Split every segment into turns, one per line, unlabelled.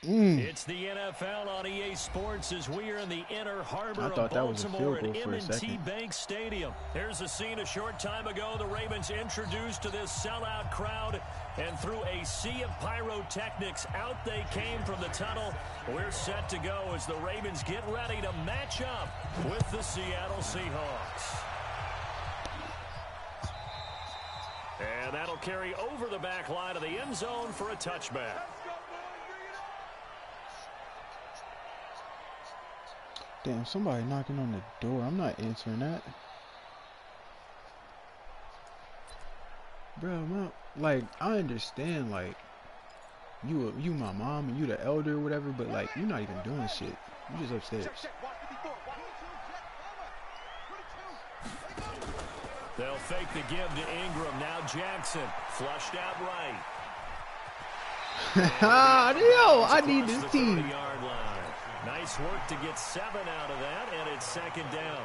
It's the NFL on EA Sports as we are in the inner harbor of Baltimore at M&T Bank Stadium. Here's a scene a short time ago. The Ravens introduced to this sellout crowd, and through a sea of pyrotechnics, out they came from the tunnel. We're set to go as the Ravens get ready to match up with the Seattle Seahawks. And that'll carry over the back line of the end zone for a touchback.
Damn, somebody knocking on the door. I'm not answering that. Bro, like, I understand, like, you my mom and you the elder or whatever, but, like, you're not even doing shit. You just upstairs.
They'll fake the give to Ingram. Now Jackson flushed out right.
Yo, I need this team.
Nice work to get 7 out of that, and it's second down.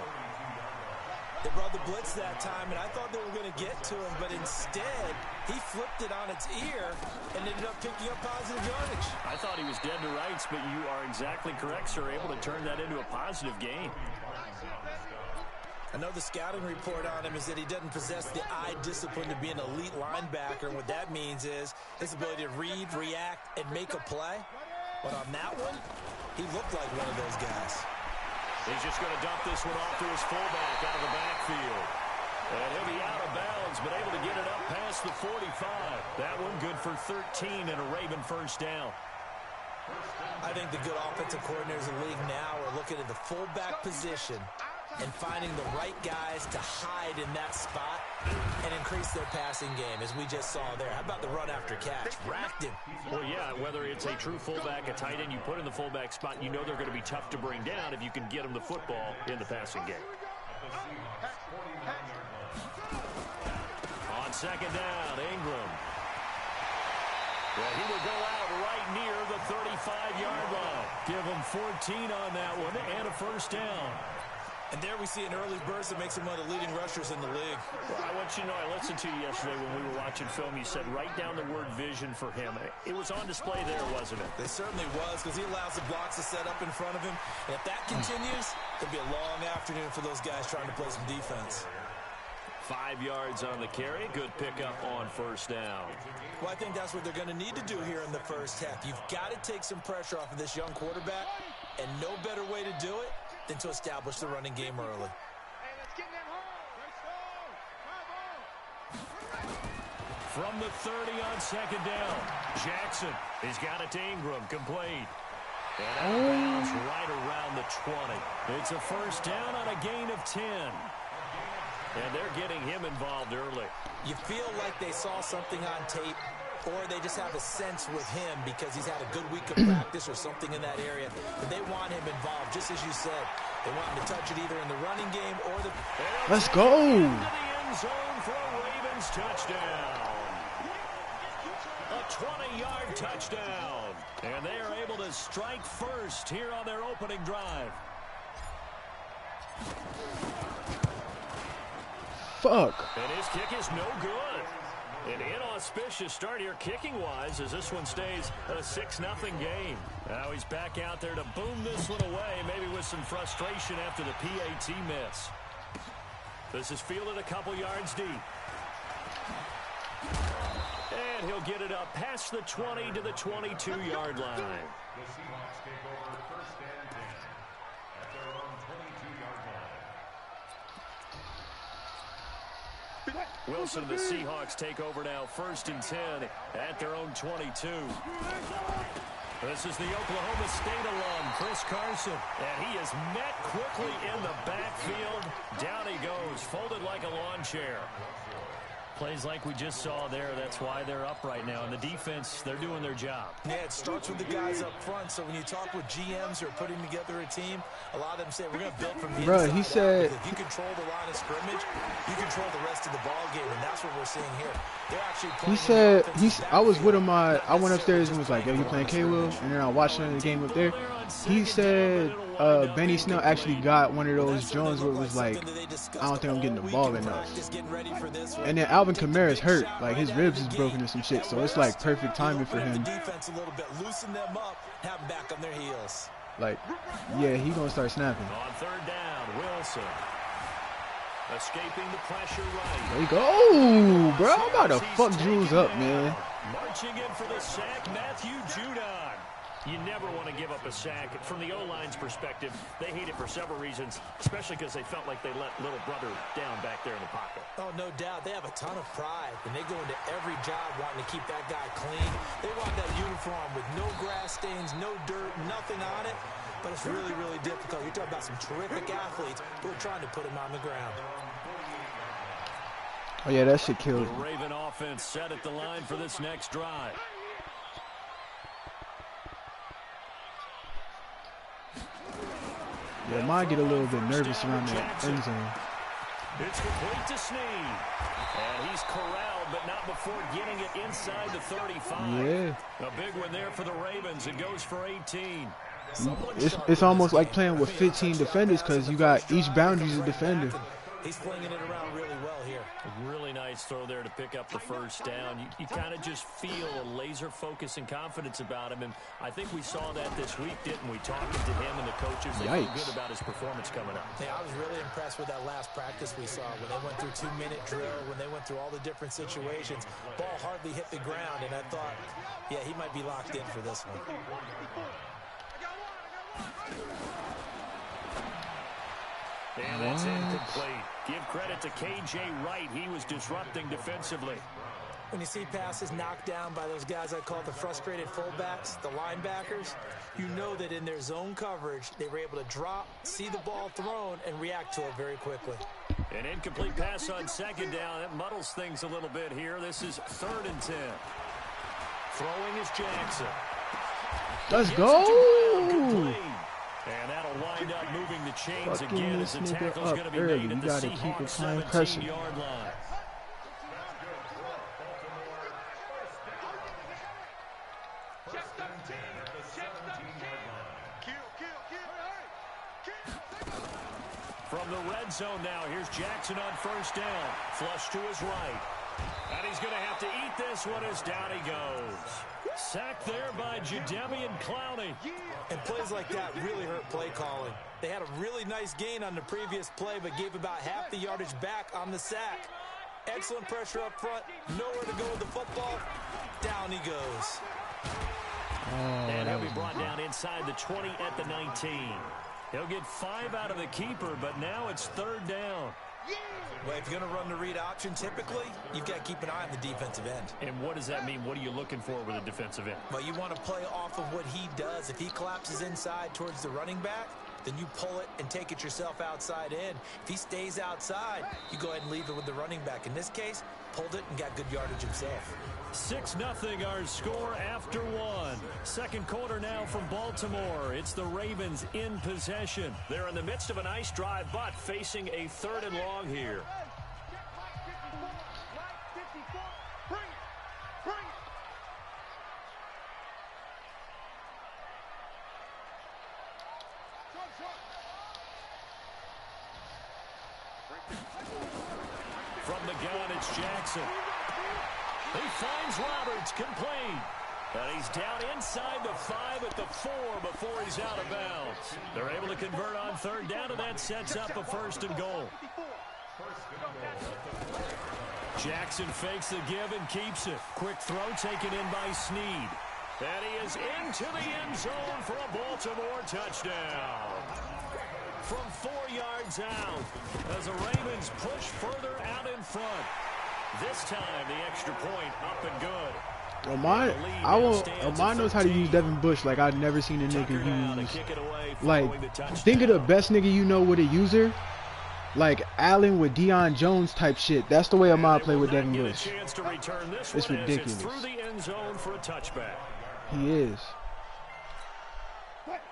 They brought the blitz that time, and I thought they were going to get to him, but instead, he flipped it on its ear and ended up picking up positive yardage.
I thought he was dead to rights, but you are exactly correct, sir. Able to turn that into a positive gain.
I know the scouting report on him is that he doesn't possess the eye discipline to be an elite linebacker, and what that means is his ability to read, react, and make a play. But on that one, he looked like one of those guys.
He's just going to dump this one off to his fullback out of the backfield. And he'll be out of bounds, but able to get it up past the 45. That one good for 13 and a Raven first down.
I think the good offensive coordinators in the league now are looking at the fullback position and finding the right guys to hide in that spot and increase their passing game, as we just saw there. How about the run after catch? Racked him.
Well, yeah, whether it's a true fullback, a tight end you put in the fullback spot, you know they're going to be tough to bring down if you can get them the football in the passing game. On second down, Ingram. Well, he will go out right near the 35-yard line. Give him 14 on that one and a first down.
And there we see an early burst that makes him one of the leading rushers in the league.
Well, I want you to know, I listened to you yesterday when we were watching film. You said write down the word vision for him. It was on display there, wasn't it?
It certainly was, because he allows the blocks to set up in front of him. And if that continues, it'll be a long afternoon for those guys trying to play some defense.
5 yards on the carry. Good pickup on first down.
Well, I think that's what they're going to need to do here in the first half. You've got to take some pressure off of this young quarterback, and no better way to do it than to establish the running game early.
From the 30 on second down, Jackson has got it to Ingram, complete. And out of bounds right around the 20. It's a first down on a gain of 10. And they're getting him involved early.
You feel like they saw something on tape, or they just have a sense with him because he's had a good week of practice or something in that area. But they want him involved, just as you said. They want him to touch it either in the running game or the...
Let's go!
Into the end zone for a Ravens touchdown. A 20-yard touchdown. And they are able to strike first here on their opening drive.
Fuck.
And his kick is no good. An inauspicious start here kicking-wise as this one stays a 6-0 game. Now he's back out there to boom this one away, maybe with some frustration after the PAT miss. This is fielded a couple yards deep. And he'll get it up past the 20 to the 22-yard line.
The Seahawks take over first and 10 at their own 22-yard line.
Wilson and the Seahawks take over now, first and 10 at their own 22. This is the Oklahoma State alum, Chris Carson, and he is met quickly in the backfield. Down he goes, folded like a lawn chair. Plays like we just saw there. That's why they're up right now. And the defense, they're doing their job.
Yeah, it starts with the guys up front. So when you talk with GMs who are putting together a team, a lot of them say, we're going to build from the inside.
He said,
if you control the line of scrimmage, you control the rest of the ball game. And that's what we're seeing here. They're actually
he said, I was with him. I went upstairs and was like, yo, you playing K-Will? And then I watched the game up there. He said Benny Snell actually got one of those Jones where it was like, I don't think I'm getting the ball enough. And then Alvin Kamara's hurt, like his ribs is broken or some shit, so it's like perfect timing for him. Like, yeah, he gonna start snapping.
On third down, Wilson. Escaping the pressure right.
There you go. Oh, bro, I'm about to fuck Jules up, man.
Marching in for the sack, Matthew Judon. You never want to give up a sack. From the O-line's perspective, they hate it for several reasons, especially because they felt like they let little brother down back there in the pocket.
Oh, no doubt. They have a ton of pride, and they go into every job wanting to keep that guy clean. They want that uniform with no grass stains, no dirt, nothing on it. But it's really, really difficult. You're talking about some terrific athletes who are trying to put him on the ground.
Oh, yeah, that shit killed.
The Raven offense set at the line for this next drive.
Yeah, mine get a little bit nervous around the end zone.
It's complete to Snead. And he's corralled, but not before getting it inside the 35.
Yeah.
A big one there for the Ravens. It goes for 18.
It's almost like playing with 15 defenders because you got each boundary's a defender.
He's flinging it around really well here.
A really nice throw there to pick up the first down. You kind of just feel a laser focus and confidence about him, and I think we saw that this week, didn't we? Talking to him and the coaches, they feel good about his performance coming up.
Yeah, I was really impressed with that last practice we saw when they went through 2-minute drill, when they went through all the different situations. Ball hardly hit the ground, and I thought, yeah, he might be locked in for this one.
And that's incomplete. Give credit to K.J. Wright. He was disrupting defensively.
When you see passes knocked down by those guys I call the frustrated fullbacks, the linebackers, you know that in their zone coverage, they were able to drop, see the ball thrown, and react to it very quickly.
An incomplete pass on second down. That muddles things a little bit here. This is 3rd and 10. Throwing is Jackson.
Let's go!
And that'll wind up moving the chains again as the tackle's going to be
early.
made at the Seahawks 17-yard line. From the red zone now, here's Jackson on first down. Flush to his right. And he's going to have to eat this one as down he goes. Sacked there by Jadeveon Clowney.
And plays like that really hurt play calling. They had a really nice gain on the previous play, but gave about half the yardage back on the sack. Excellent pressure up front. Nowhere to go with the football. Down he goes.
And he'll be brought down inside the 20 at the 19. He'll get 5 out of the keeper, but now it's 3rd down.
Well, if you're going to run the read option, typically, you've got to keep an eye on the defensive end.
And what does that mean? What are you looking for with a defensive end?
Well, you want to play off of what he does. If he collapses inside towards the running back, then you pull it and take it yourself outside in. If he stays outside, you go ahead and leave it with the running back. In this case, pulled it and got good yardage himself.
6-0 our score after 1. Second quarter now from Baltimore. It's the Ravens in possession. They're in the midst of a nice drive, but facing a 3rd and long here. From the gun, it's Jackson. He finds Roberts, complete. And he's down inside the 5 at the 4 before he's out of bounds. They're able to convert on 3rd down, and that sets up a 1st and goal. Jackson fakes the give and keeps it. Quick throw taken in by Snead. And he is into the end zone for a Baltimore touchdown. From 4 yards out as the Ravens push further out in front. This time, the extra point up and good.
Mine knows how to use Devin Bush like I've never seen a nigga use. Like, think of the best nigga you know with a user. Like Allen with Deion Jones type shit. That's the way Ahmad play with Devin Bush. It's ridiculous. He is.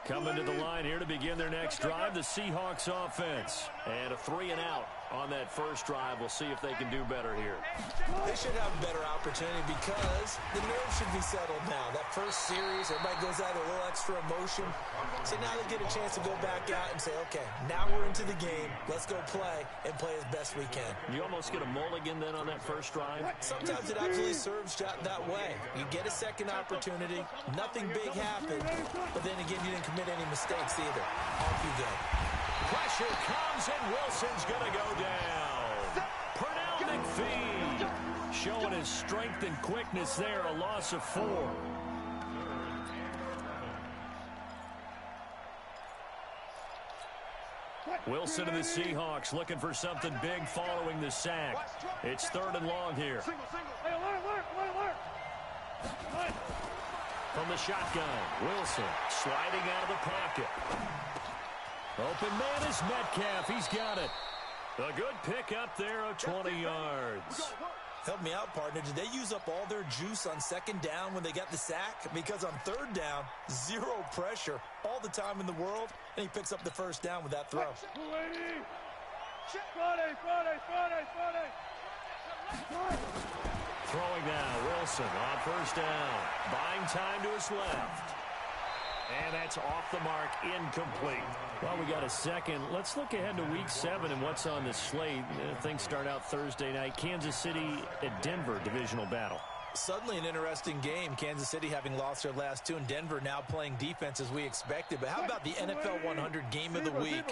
Coming to the line here to begin their next drive, the Seahawks offense. And a 3-and-out on that first drive. We'll see if they can do better here.
They should have a better opportunity because the nerves should be settled now. That first series, everybody goes out with a little extra emotion. So now they get a chance to go back out and say, okay, now we're into the game. Let's go play and play as best we can.
You almost get a mulligan then on that first drive?
Sometimes it absolutely serves that way. You get a second opportunity. Nothing big happened. But then again, you didn't commit any mistakes either. Off you go.
Pressure comes and Wilson's going to go down. Pernell McPhee showing his strength and quickness there, a loss of 4. Wilson and the Seahawks looking for something big following the sack. It's 3rd and long here. From the shotgun, Wilson sliding out of the pocket. Open man is Metcalf. He's got it. A good pick up there of 20 yards.
Help me out, partner. Did they use up all their juice on 2nd down when they got the sack? Because on 3rd down, 0 pressure all the time in the world, and he picks up the 1st down with that throw.
Throwing now, Wilson on 1st down. Buying time to his left. And that's off the mark, incomplete. Well, we got a second. Let's look ahead to Week 7 and what's on the slate. Things start out Thursday night. Kansas City at Denver, divisional battle.
Suddenly an interesting game. Kansas City having lost their last 2, and Denver now playing defense as we expected. But how about the NFL 100 game of the week?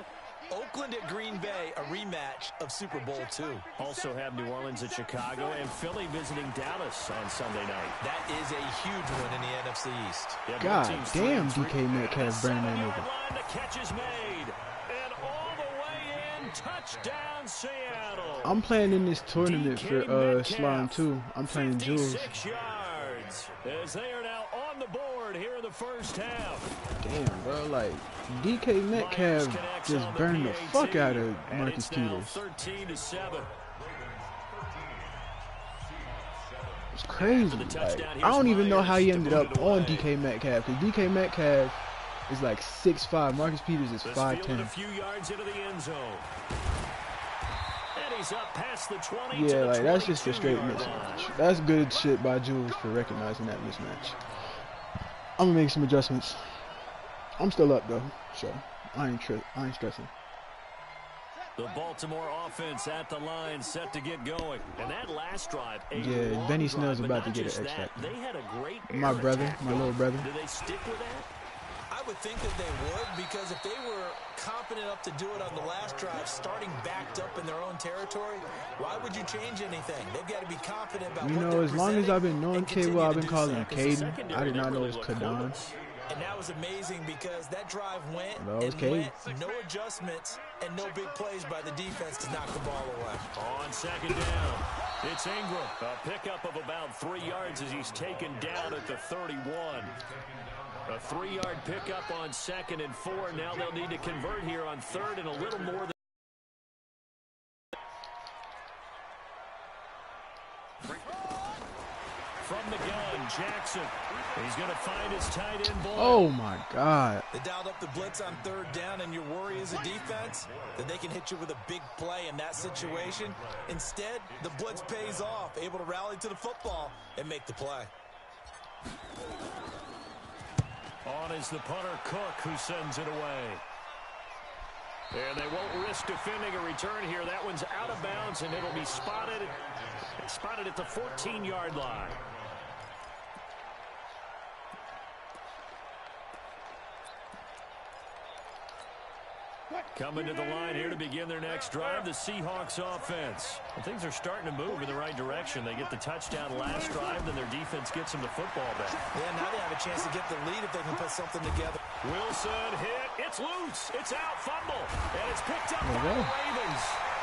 Oakland at Green Bay, a rematch of Super Bowl II.
Also have New Orleans at Chicago and Philly visiting Dallas on Sunday night.
That is a huge one in the NFC East.
God damn, DK Metcalf burning that nigga.
The catch is made. And all the way in, touchdown Seattle.
I'm playing in this tournament for Slime too. I'm playing Jules.
56 yards as they are now on the board here in the first half.
Damn, bro, like DK Metcalf just burned the fuck out of Marcus Peters.
13-7.
It's crazy. Like, I don't even know how he ended up on DK Metcalf, because DK Metcalf is like 6'5". Marcus Peters is 5'10".
A few yards into the end zone. And he's up past the 20.
Yeah, like that's just a straight mismatch. That's good shit by Jules for recognizing that mismatch. I'm gonna make some adjustments. I'm still up though, so I ain't stressing.
The Baltimore offense at the line, set to get going. And that last drive,
yeah, Benny Snell's about to get an X Factor.
They had a great
my brother, my little brother.
Do they stick with that?
I would think that they would, because if they were confident enough to do it on the last drive, starting backed up in their own territory, why would you change anything? They've got to be confident about what they're
as long as I've been knowing K-Will, I've been calling him Caden. I did not know it was Kadon.
And that was amazing because that drive went and went, no adjustments and no big plays by the defense to knock the ball away.
On 2nd down, it's Ingram. A pickup of about 3 yards as he's taken down at the 31. A 3-yard pickup on 2nd and 4. Now they'll need to convert here on 3rd and a little more than. From the gun, Jackson. He's going to find his tight end ball.
Oh, my God.
They dialed up the blitz on 3rd down, and your worry as a defense that they can hit you with a big play in that situation. Instead, the blitz pays off, able to rally to the football and make the play.
On is the punter, Cook, who sends it away. And they won't risk defending a return here. That one's out of bounds, and it'll be spotted at the 14-yard line. Coming to the line here to begin their next drive, the Seahawks offense. Well, things are starting to move in the right direction. They get the touchdown last drive, then their defense gets them the football back.
Yeah, now they have a chance to get the lead if they can put something together.
Wilson hit. It's loose. It's out. Fumble. And it's picked up by the Ravens.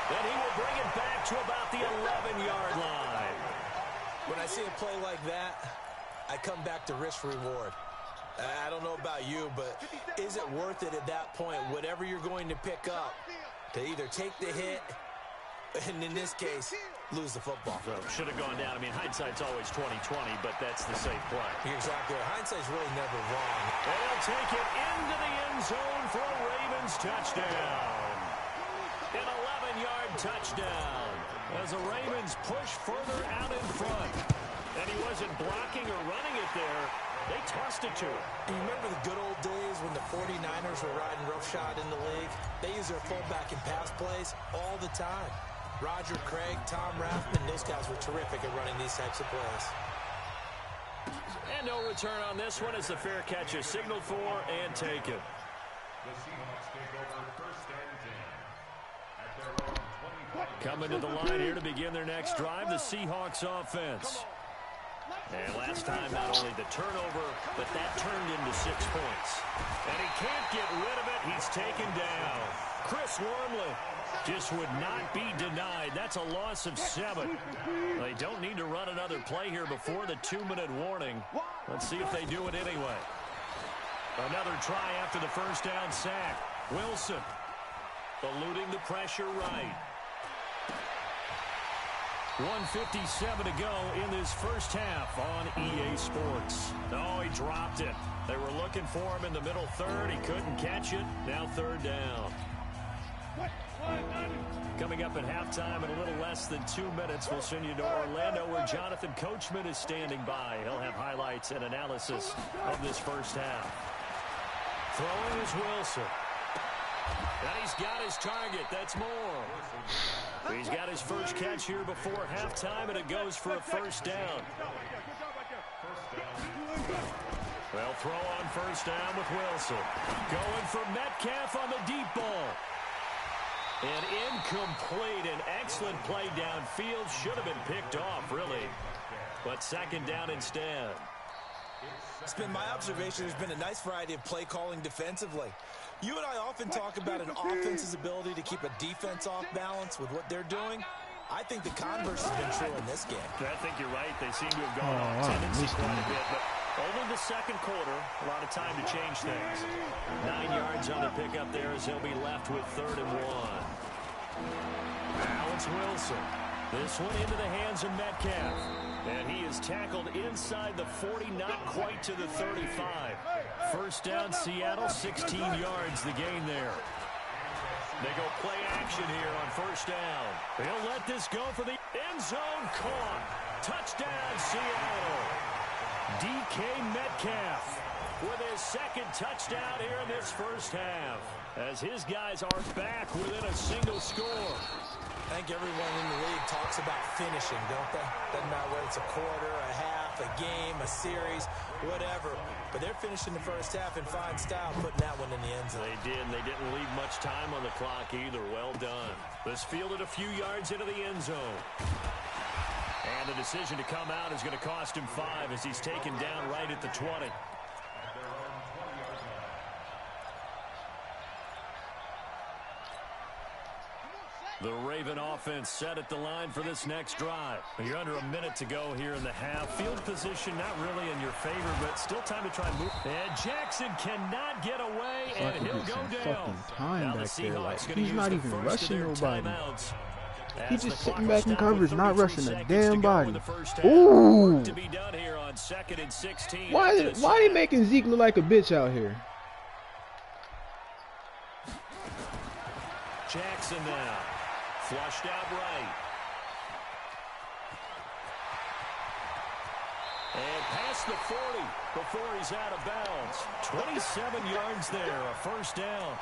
Then he will bring it back to about the 11-yard line.
When I see a play like that, I come back to risk-reward. I don't know about you, but is it worth it at that point, whatever you're going to pick up, to either take the hit, and in this case, lose the football?
So should have gone down. I mean, hindsight's always 20/20, but that's the safe play.
You're exactly right. Hindsight's really never wrong.
They'll take it into the end zone for a Ravens touchdown. An 7-yard touchdown as the Ravens push further out in front. And he wasn't blocking or running it there. They tossed it to him.
You remember the good old days when the 49ers were riding roughshod in the league? They use their fullback in pass plays all the time. Roger Craig, Tom Rathman, those guys were terrific at running these types of plays.
And no return on this one as the fair catch is signaled for and taken.
The Seahawks take over first and 10 at their own 25.
Coming to the line here to begin their next drive, the Seahawks offense. And last time, not only the turnover, but that turned into 6 points. And he can't get rid of it. He's taken down. Chris Wormley just would not be denied. That's a loss of 7. They don't need to run another play here before the 2-minute warning. Let's see if they do it anyway. Another try after the first down sack. Wilson eluding the pressure right. 1:57 to go in this first half on EA Sports. Oh, he dropped it. They were looking for him in the middle third. He couldn't catch it. Now third down. Coming up at halftime in a little less than 2 minutes, we'll send you to Orlando where Jonathan Coachman is standing by. He'll have highlights and analysis of this first half. Throwing is Wilson. And he's got his target. That's more. He's got his first catch here before halftime, and it goes for a first down. Well, throw on first down with Wilson. Going for Metcalf on the deep ball. And incomplete. An excellent play downfield. Should have been picked off, really. But second down instead.
It's been my observation there's been a nice variety of play calling defensively. You and I often talk about an offense's ability to keep a defense off balance with what they're doing. I think the converse has been true in this game.
I think you're right. They seem to have gone off tendency quite a bit, but only the second quarter, a lot of time to change things. 9 yards on the pickup there as he'll be left with 3rd and 1. Now it's Wilson. This one into the hands of Metcalf. And he is tackled inside the 40, not quite to the 35. First down, Seattle, 16 yards the gain there. They go play action here on first down. They'll let this go for the end zone. Caught. Touchdown, Seattle. DK Metcalf with his second touchdown here in this first half, as his guys are back within a single score.
I think everyone in the league talks about finishing, don't they? Doesn't matter whether it's a quarter, a half, a game, a series, whatever. But they're finishing the first half in fine style, putting that one in the end zone.
They did, and they didn't leave much time on the clock either. Well done. This fielded a few yards into the end zone. And the decision to come out is going to cost him 5 as he's taken down right at the 20. The Raven offense set at the line for this next drive. You're under a minute to go here in the half. Field position not really in your favor, but still time to try and move. And Jackson cannot get away, and he'll go down.
Now the Seahawks going to use not even rushing nobody. He's just sitting back in coverage, not rushing a damn body. Ooh!
To be done here on 2nd and 16.
Why are they making Zeke look like a bitch out here?
Jackson now. Flushed out right. And past the 40 before he's out of bounds. 27 yards there, a first down.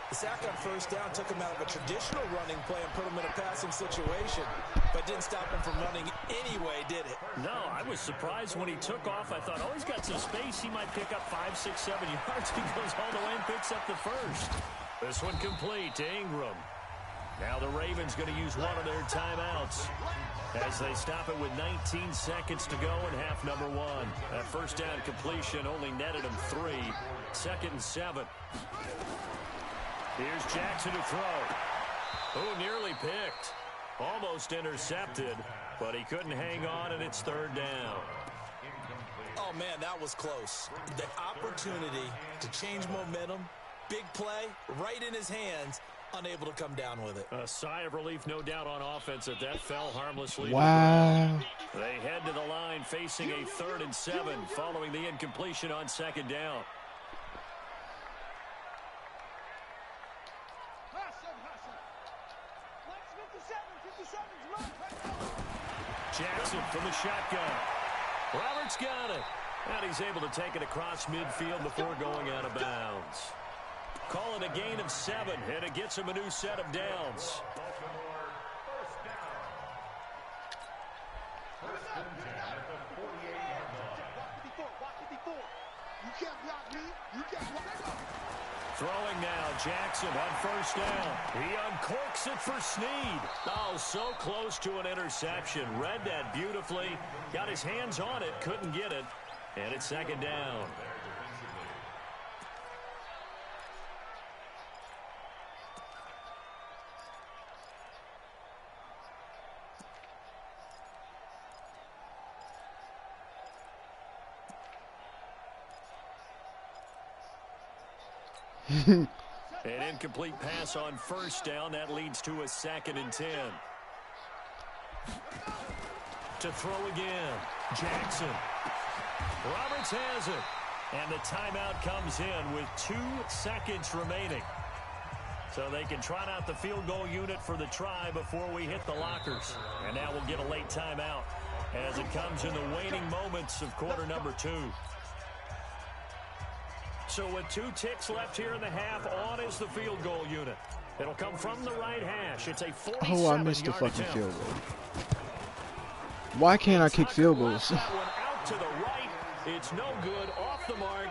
The sack on first down took him out of a traditional running play and put him in a passing situation, but didn't stop him from running anyway, did it?
No, I was surprised when he took off. I thought, oh, he's got some space. He might pick up 5, 6, 7 yards. He goes all the way and picks up the first. This one complete to Ingram. Now the Ravens going to use one of their timeouts as they stop it with 19 seconds to go in half number 1. That first down completion only netted him 3. 2nd and 7. Here's Jackson to throw. Oh, nearly picked. Almost intercepted, but he couldn't hang on, and it's 3rd down.
Oh, man, that was close. The opportunity to change momentum, big play, right in his hands, unable to come down with it.
A sigh of relief, no doubt, on offense that fell harmlessly.
Wow.
They head to the line facing a 3rd and 7 following the incompletion on 2nd down. Jackson from the shotgun. Roberts got it. And he's able to take it across midfield before going out of bounds. Call it a gain of 7, and it gets him a new set of downs. Throwing now, Jackson on first down. He uncorks it for Snead. Oh, so close to an interception. Read that beautifully. Got his hands on it, couldn't get it. And it's second down. An incomplete pass on first down. That leads to a 2nd and 10. To throw again. Jackson. Roberts has it. And the timeout comes in with 2 seconds remaining. So they can trot out the field goal unit for the try before we hit the lockers. And now we'll get a late timeout as it comes in the waning moments of quarter number 2. So with 2 ticks left here in the half, on is the field goal unit. It'll come from the right hash. It's a 47-yard
Oh, I missed the fucking field goal. Why can't I kick field goals?
That one out to the right. It's no good. Off the mark.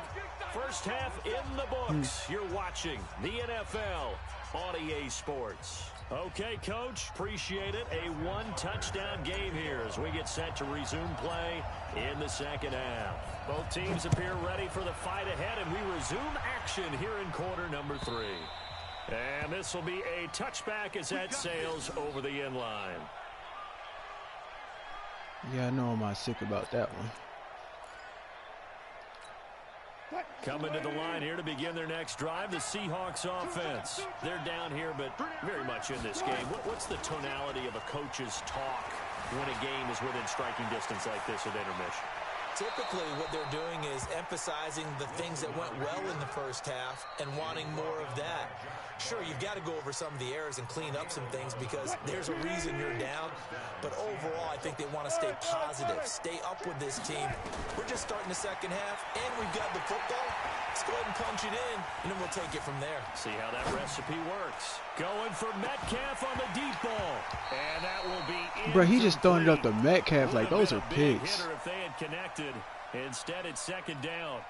First half in the books. You're watching the NFL on EA Sports. Okay, Coach. Appreciate it. A 1-touchdown game here as we get set to resume play in the second half. Both teams appear ready for the fight ahead, and we resume action here in quarter number 3. And this will be a touchback as that sails over the end line.
Yeah, I know I'm sick about that one.
Coming to the line here to begin their next drive, the Seahawks offense. They're down here, but very much in this game. What's the tonality of a coach's talk when a game is within striking distance like this at intermission?
Typically, what they're doing is emphasizing the things that went well in the first half and wanting more of that. Sure, you've got to go over some of the errors and clean up some things because there's a reason you're down. But overall, I think they want to stay positive, stay up with this team. We're just starting the second half, and we've got the football. Let's go ahead and punch it in, and then we'll take it from there.
See how that recipe works. Going for Metcalf on the deep ball. And that will be incomplete.
Bro, he just throwing it up to Metcalf like those are pigs.
If they had connected. Instead, it's second down.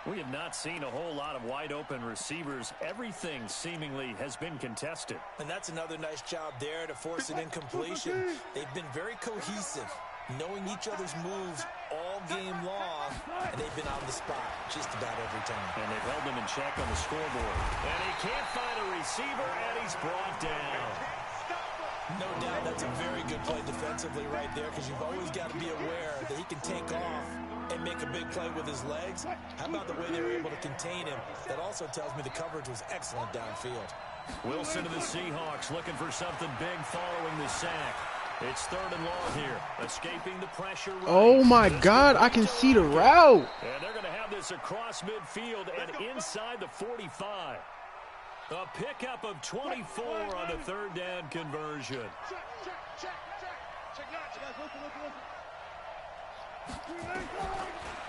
We have not seen a whole lot of wide-open receivers. Everything seemingly has been contested.
And that's another nice job there to force an incompletion. They've been very cohesive, knowing each other's moves all game long, and they've been on the spot just about every time.
And they've held them in check on the scoreboard. And he can't find a receiver, and he's brought down.
No doubt that's a very good play defensively right there because you've always got to be aware that he can take off and make a big play with his legs. How about the way they were able to contain him? That also tells me the coverage was excellent downfield.
Wilson to the Seahawks looking for something big following the sack. It's 3rd and long here. Escaping the pressure. Right.
Oh my God, I can see the route.
And they're going to have this across midfield and inside the 45. A pickup of 24 on the 3rd down conversion.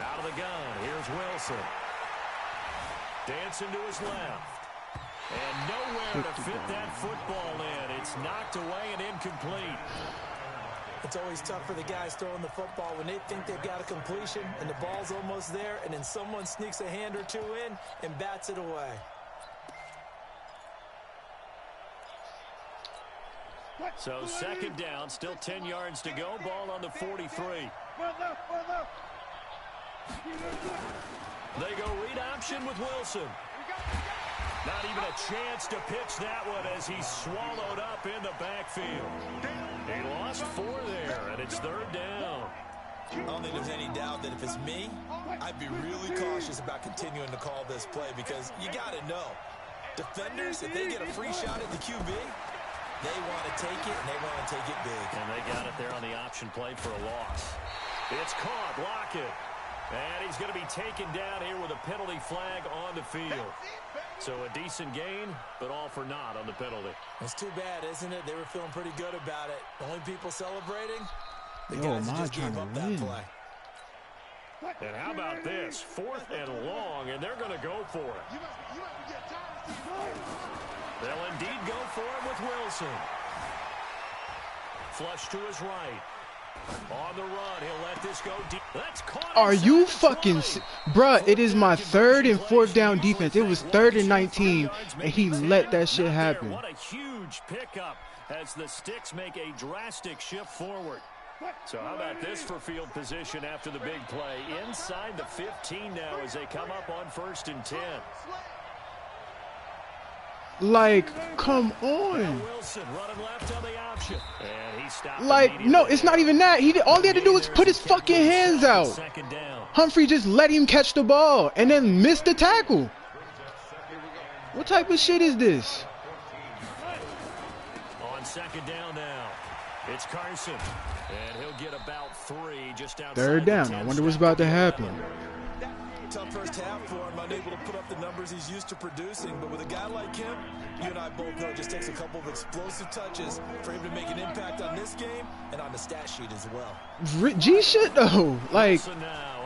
Out of the gun, here's Wilson. Dancing to his left. And nowhere to fit that football in. It's knocked away and incomplete.
It's always tough for the guys throwing the football when they think they've got a completion and the ball's almost there, and then someone sneaks a hand or two in and bats it away.
So second down, still 10 yards to go. Ball on the 43. They go read option with Wilson. Not even a chance to pitch that one as he's swallowed up in the backfield. He lost 4 there, and it's 3rd down.
I don't think there's any doubt that if it's me, I'd be really cautious about continuing to call this play because you got to know. Defenders, if they get a free shot at the QB, they want to take it, and they want to take it big.
And they got it there on the option play for a loss. It's caught. Lockett. And he's going to be taken down here with a penalty flag on the field. So a decent gain, but all for naught on the penalty.
It's too bad, isn't it? They were feeling pretty good about it. The only people celebrating, The guys just
trying
gave up
to
that
win.
play.
And how about this? 4th and long, and they're going to go for it. They'll indeed go for it with Wilson. Flush to his right. On the run, he'll let this go deep. That's caught.
Are you fucking... Bruh, it is my 3rd and 4th down defense. It was 3rd and 19, and he let that shit happen.
What a huge pickup as the Sticks make a drastic shift forward. So how about this for field position after the big play? Inside the 15 now as they come up on 1st and 10.
Like, come on.
Wilson running left on the option. And he stopped.
Like, no, it's not even that. All he had to do was put his fucking hands out. Humphrey just let him catch the ball and then missed the tackle. What type of shit is this?
On 2nd down now, it's Carson. And he'll get about 3 just outside.
3rd down. I wonder what's about to happen.
Tough first half for him, unable to put up the numbers he's used to producing. But with a guy like him, you and I both know it just takes a couple of explosive touches for him to make an impact on this game and on the stat sheet as well.
G shit though. Like,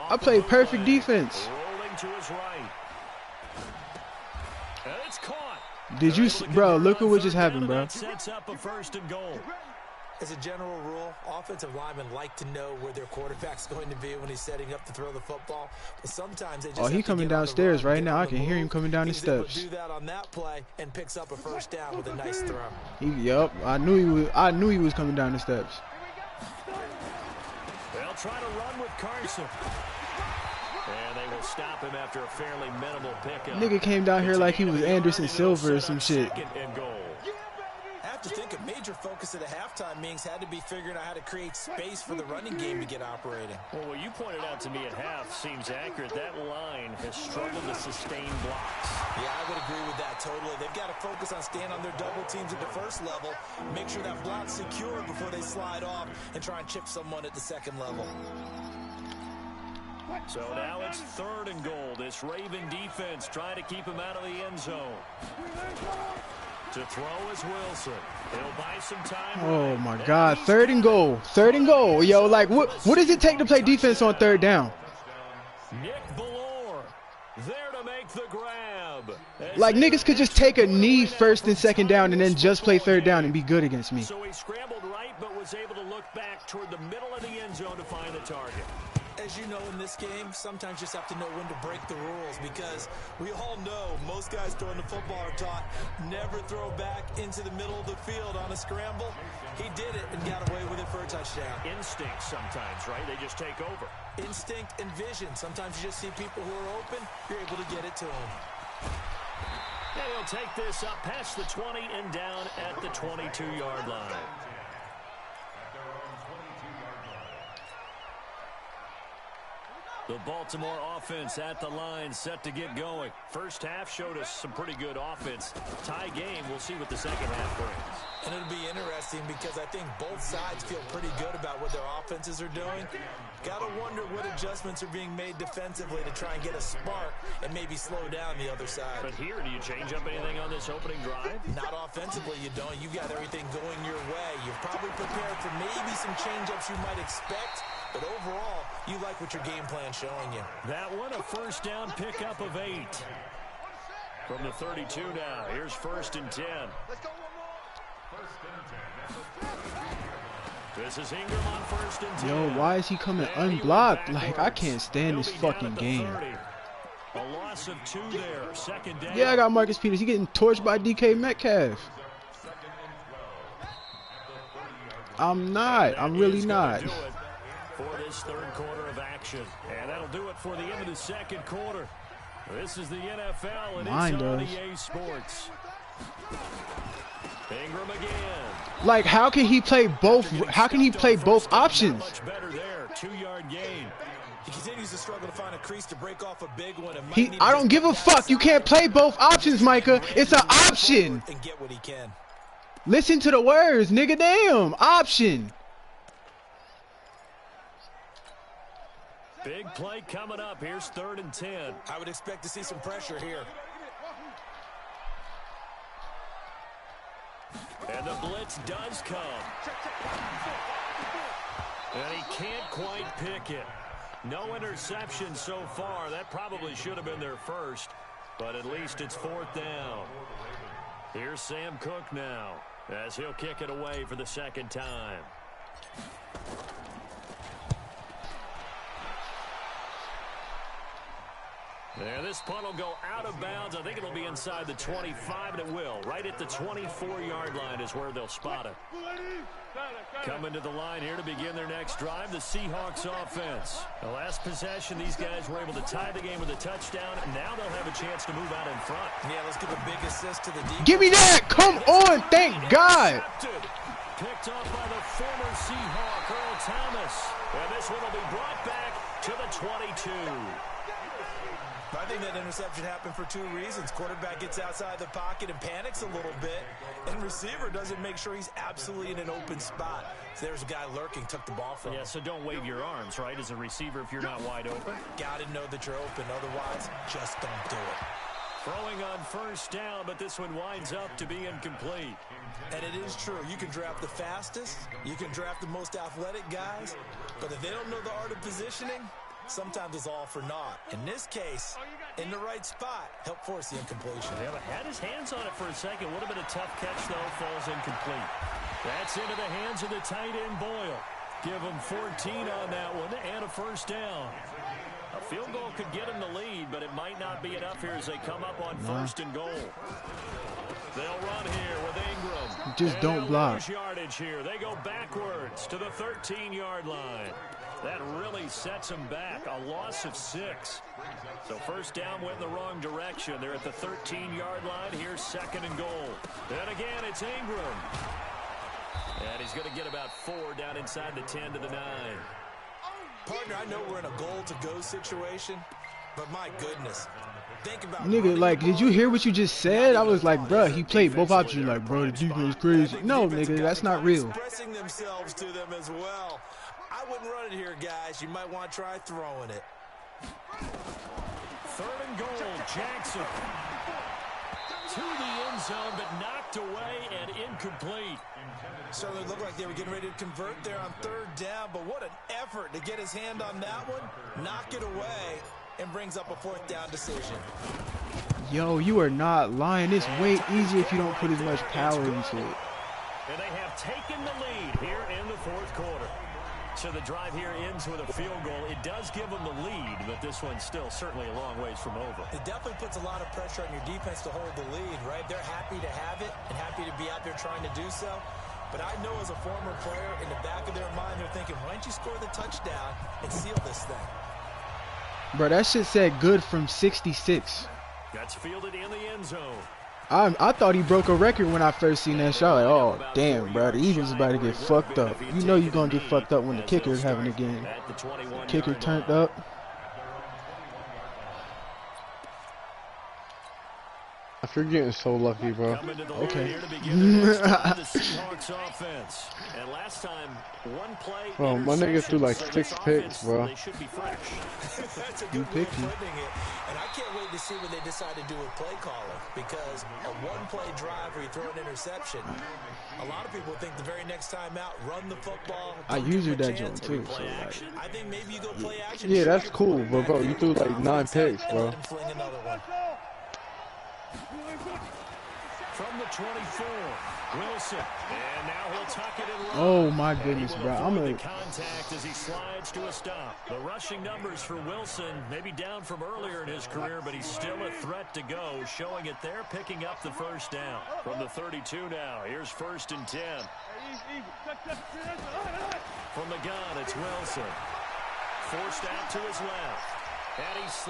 I played perfect defense.
Rolling to his right. And it's caught.
Did you, bro? Look at what just happened, bro.
Sets up a 1st and goal.
As a general rule, offensive linemen like to know where their quarterback's going to be when he's setting up to throw the football. But sometimes they just
he coming downstairs right now. I can hear him coming down the steps.
Do that on that play and picks up a 1st down with a nice throw.
Yup, I knew he was coming down the steps.
They'll try to run with Carson. And they will stop him after a fairly minimal pickup.
Nigga came down here like he was Anderson Silva or some shit.
2nd and goal.
I have to think a major focus at the halftime meetings had to be figuring out how to create space for the running game to get operating.
Well, what you pointed out to me at half seems accurate. That line has struggled to sustain blocks.
Yeah, I would agree with that totally. They've got to focus on staying on their double teams at the 1st level, make sure that block's secure before they slide off and try and chip someone at the 2nd level.
So now it's 3rd and goal. This Raven defense trying to keep him out of the end zone. To throw is Wilson. He'll buy some time.
Oh my God! 3rd and goal. 3rd and goal. Yo, like what does it take to play defense on 3rd down?
Nick Bellore there to make the grab.
Like niggas could just take a knee 1st and 2nd down and then just play 3rd down and be good against me.
So he scrambled right, but was able to look back toward the middle of the end zone to find the target.
As you know, in this game, sometimes you just have to know when to break the rules because we all know most guys throwing the football are taught never throw back into the middle of the field on a scramble. He did it and got away with it for a touchdown.
Instinct sometimes, right? They just take over.
Instinct and vision. Sometimes you just see people who are open, you're able to get it to them.
And he'll take this up past the 20 and down at the 22-yard line. The Baltimore offense at the line, set to get going. First half showed us some pretty good offense. Tie game, we'll see what the second half brings.
And it'll be interesting because I think both sides feel pretty good about what their offenses are doing. Got to wonder what adjustments are being made defensively to try and get a spark and maybe slow down the other side.
But here, do you change up anything on this opening drive?
Not offensively, you don't. You've got everything going your way. You're probably prepared for maybe some change-ups you might expect. But overall, you like what your game plan's showing you.
That one, a 1st down pickup of 8. From the 32 now, here's 1st and 10. This is Ingram on 1st and 10.
Yo, why is he coming unblocked? Like, I can't stand this fucking game.
A loss of 2 there, 2nd down.
Yeah, I got Marcus Peters. He getting torched by DK Metcalf. I'm not. I'm really not.
For this 3rd quarter of action. And that'll do it for the end of the 2nd quarter. This is the NFL and it's on EA Sports. Ingram again.
Like, how can he play both? How can he play both options?
Much better there. 2-yard gain.
He continues to struggle to find a crease to break off a big one.
I don't give a fuck. You can't play both options, Micah. It's an option.
And get what he can.
Listen to the words, nigga. Damn. Option.
Big play coming up. Here's 3rd and 10.
I would expect to see some pressure here. And
the blitz does come. And he can't quite pick it. No interception so far. That probably should have been their first, but at least it's 4th down. Here's Sam Cook now, as he'll kick it away for the 2nd time. And this punt will go out of bounds. I think it'll be inside the 25, and it will. Right at the 24-yard line is where they'll spot it. Coming to the line here to begin their next drive, the Seahawks offense. The last possession, these guys were able to tie the game with a touchdown, and now they'll have a chance to move out in front.
Yeah, let's give a big assist to the defense.
Give me that! Come on! Thank God!
Picked up by the former Seahawk, Earl Thomas. And this one will be brought back to the 22.
I think that interception happened for 2 reasons. Quarterback gets outside the pocket and panics a little bit, and receiver doesn't make sure he's absolutely in an open spot. So there's a guy lurking, took the ball from him.
Yeah, so don't wave your arms, right, as a receiver if you're not wide open.
Got to know that you're open. Otherwise, just don't do it.
Throwing on 1st down, but this one winds up to be incomplete.
And it is true. You can draft the fastest. You can draft the most athletic guys. But if they don't know the art of positioning, sometimes it's all for naught. In this case, in the right spot, help force the incompletion.
Yeah, had his hands on it for a second. Would have been a tough catch, though. Falls incomplete. That's into the hands of the tight end, Boyle. Give him 14 on that one and a 1st down. A field goal could get him the lead, but it might not be enough here as they come up on 1st and goal. They'll run here with Ingram.
Just don't block.
Yardage here. They go backwards to the 13-yard line. That really sets them back. A loss of 6. So 1st down went in the wrong direction. They're at the 13-yard line. Here's 2nd and goal. And again, it's Ingram. And he's going to get about 4 down inside the 10 to the 9.
Partner, I know we're in a goal-to-go situation, but my goodness. Think about
nigga, like, did you hear what you just said? I was like, bruh, he played both options. Like, bro, the defense is crazy. No, nigga, that's not real.
Expressing themselves to them as well. I wouldn't run it here, guys. You might want to try throwing it.
3rd and goal, Jackson. To the end zone, but knocked away and incomplete.
Certainly looked like they were getting ready to convert there on 3rd down, but what an effort to get his hand on that one, knock it away, and brings up a 4th down decision.
Yo, you are not lying. It's way easier if you don't put as much power into it.
And they have taken the lead here in the 4th quarter. So the drive here ends with a field goal. It does give them the lead, but this one's still certainly a long ways from over.
It definitely puts a lot of pressure on your defense to hold the lead, right? They're happy to have it and happy to be out there trying to do so. But I know as a former player, in the back of their mind, they're thinking, why don't you score the touchdown and seal this thing?
Bro, that shit said good from 66.
That's fielded in the end zone.
I thought he broke a record when I first seen that shot. Like, oh, damn, bro, the Eagles is about to get fucked up. You know you're going to get fucked up when the kicker is having a game. Kicker turned up.
You're getting so lucky, bro.
Okay.
Bro, my nigga threw like 6 picks, bro.
That's a good way of putting it. And I can't wait to see what they decide to do with play calling, because a one-play drive where you throw an interception, a lot of people think the very next time out, run the football.
I usually that joint too, so like.
I think maybe you go play action.
Yeah, that's cool, but bro, you threw like 9 picks, bro.
From the 24, Wilson, and now he'll tuck it in.
Oh my goodness, bro! I'm gonna
contact as he slides to a stop. The rushing numbers for Wilson maybe down from earlier in his career, but he's still a threat to go, showing it there, picking up the 1st down from the 32. Now here's 1st and 10. From the gun, it's Wilson, forced out to his left.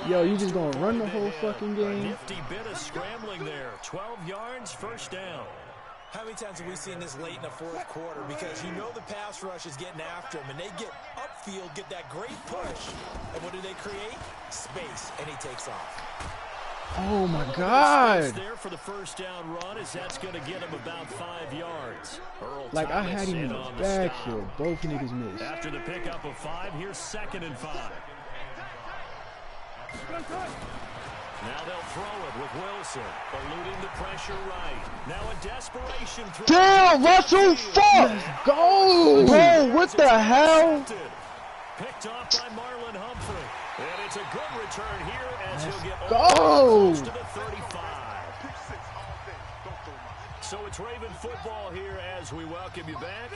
Yo, you just gonna run the whole fucking game?
A nifty bit of scrambling there. 12 yards, 1st down.
How many times have we seen this late in the 4th quarter? Because you know the pass rush is getting after him, and they get upfield, get that great push, and what do they create? Space, and he takes off.
Oh my God!
There for the 1st down run, as that's going to get him about 5 yards.
Like I had him in the backfield, both niggas missed.
After the pickup of 5, here's 2nd and 5. Now they'll throw it with Wilson, eluding the pressure right. Now a desperation throw.
Damn, Russell, fuck!
Let's go!
Bro, what the hell?
Picked off by Marlon Humphrey. And it's a good return here as he'll get
go!
To the 35. So it's Raven football here as we welcome you back.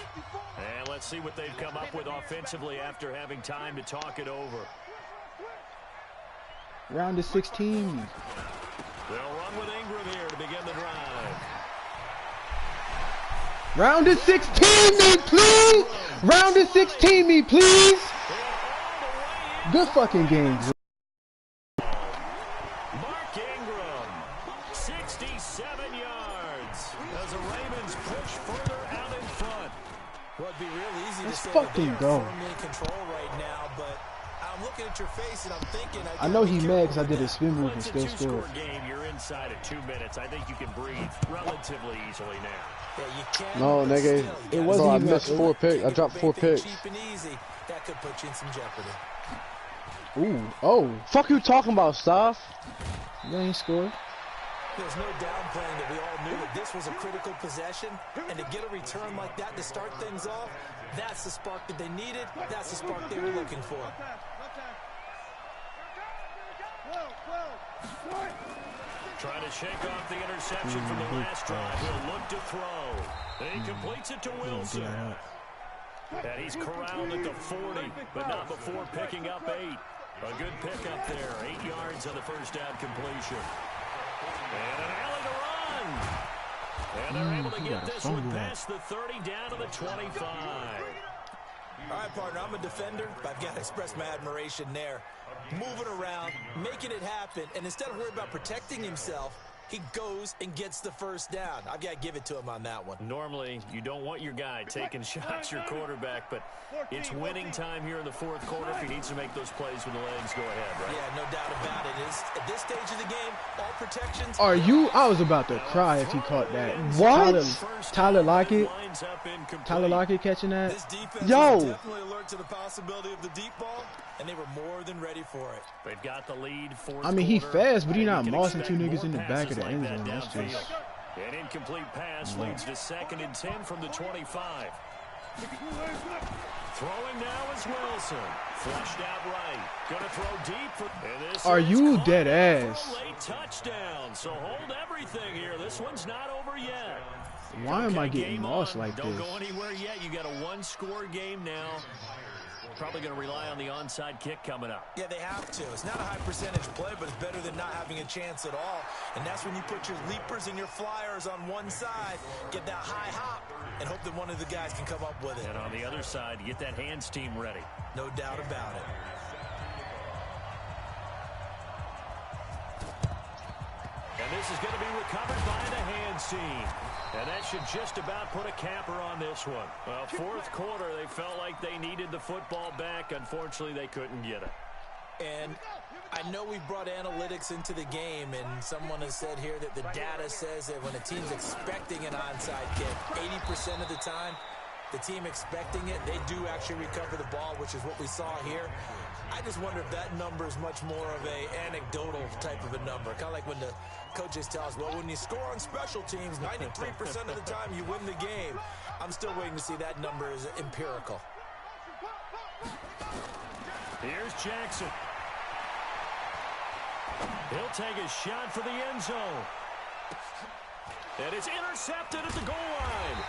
And let's see what they've come up with offensively after having time to talk it over.
Round of 16.
They'll run with Ingram here to begin the drive.
Round of 16 me, please! Round of 16 me, please! Good fucking game, bro.
Mark Ingram, 67 yards as the Ravens push further out in front.
Well, it'd be real easy
Let's
to say
fucking
that
go.
they're firmly in control right now, but I'm looking at your face and I'm thinking
I know he mad because I did a spin move and still scored.
Game, you're inside of 2 minutes. I think you can breathe relatively easily now.
Yeah, you can,
No, nigga.
It wasn't
Bro, I
even
missed 4 picks. I dropped 4 picks.
Cheap and easy. That could put you in some jeopardy.
Ooh, oh.
Fuck you talking about, Staff?
You ain't scored.
There's no downplaying that we all knew that this was a critical possession, and to get a return like that to start things off, that's the spark that they needed. That's the spark they were looking for.
Trying to shake off the interception from the last drive. He'll look to throw. And he completes it to Wilson. And he's corralled at the 40, but not before picking up 8. A good pickup there. 8 yards on the first down completion. And an alley to run. And they're able to get this one past the 30 down to the 25.
All right, partner, I'm a defender, but I've got to express my admiration there. Moving around, making it happen, and instead of worrying about protecting himself, he goes and gets the first down. I've got to give it to him on that one.
Normally, you don't want your guy taking shots, your quarterback, but it's winning time here in the fourth quarter. If he needs to make those plays with the legs, go ahead, right?
Yeah, no doubt about it. At this stage of the game, all protections...
Are you? I was about to cry if he caught that.
What?
Tyler Lockett? Tyler Lockett catching that?
This defense
Yo!
was definitely alert to the possibility of the deep ball, and they were more than ready for it.
They've got the lead.
I mean, he fast, but he not mossing 2 niggas in the back of the end zone. That's just...
An incomplete pass leads to 2nd and 10 from the 25. Throwing now is Wilson. Flushed out right. Gonna throw deep. And this
Are you dead ass?
Late touchdown. So hold everything here. This one's not over yet.
Why am I getting mossed like
Don't
this?
go anywhere yet. You got a 1-score game now. Probably going to rely on the onside kick coming up.
Yeah, they have to. It's not a high percentage play, but it's better than not having a chance at all. And that's when you put your leapers and your flyers on one side, get that high hop, and hope that one of the guys can come up with it.
And on the other side, get that hands team ready.
No doubt about it.
And this is going to be recovered by the hands team. And that should just about put a capper on this one. Well, fourth quarter, they felt like they needed the football back. Unfortunately, they couldn't get it.
And I know we've brought analytics into the game, and someone has said here that the data says that when a team's expecting an onside kick, 80% of the time, the team expecting it, they do actually recover the ball, which is what we saw here. I just wonder if that number is much more of a anecdotal type of a number. Kind of like when the coaches tell us, well, when you score on special teams, 93% of the time you win the game. I'm still waiting to see that number is empirical.
Here's Jackson. He'll take a shot for the end zone. And it's intercepted at the goal line.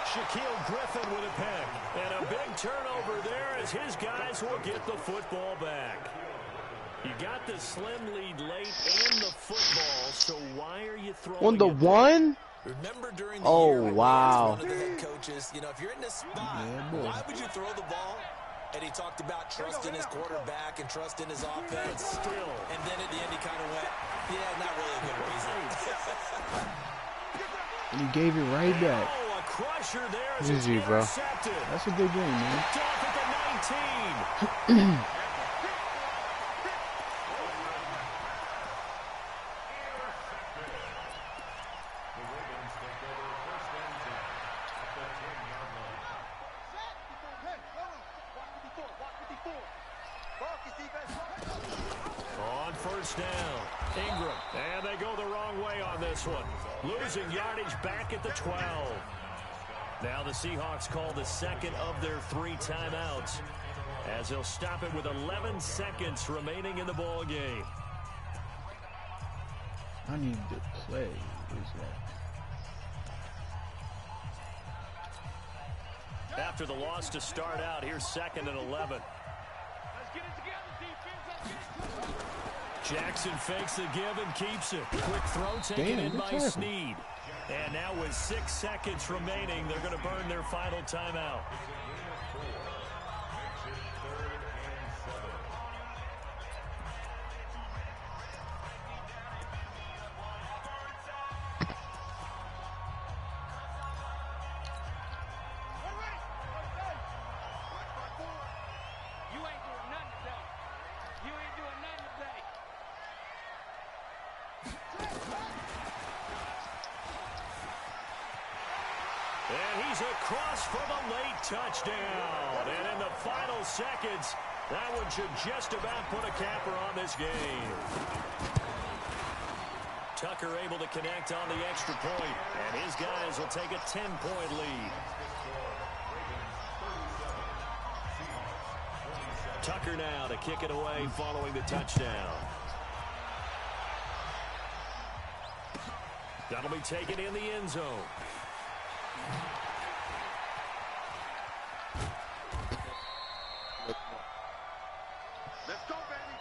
Shaquille Griffin with a pick. And a big turnover there as his guys will get the football back. You got the slim lead late and the football, so why are you throwing
On the
it
one?
Remember during the
Oh,
year,
wow.
one of the head coaches, you know, if you're in this spot, why would you throw the ball? And he talked about trust in his quarterback and trust in his offense.
Still.
And then at the end he kind of went, yeah, not really a good reason.
And he gave it right back.
Oh, a crusher there as it's
GG, bro.
intercepted.
That's a good game, man.
Off at the 19. On first down, Ingram, and they go the wrong way on this one. Losing yardage back at the 12. Now the Seahawks call the second of their 3 timeouts as they'll stop it with 11 seconds remaining in the ball game.
I need to play.
After the loss to start out, here's 2nd and 11.
Let's get it together, defense. Let's get it together.
Jackson fakes the give and keeps it. Quick throw taken in by Snead. And now with 6 seconds remaining, they're going to burn their final timeout. And he's across for the late touchdown. And in the final seconds, that one should just about put a capper on this game. Tucker able to connect on the extra point, and his guys will take a 10-point lead. Tucker now to kick it away following the touchdown. That'll be taken in the end zone.
Let's go, baby.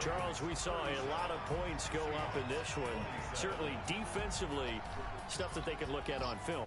Charles, we saw a lot of points go up in this one. Certainly defensively, stuff that they can look at on film.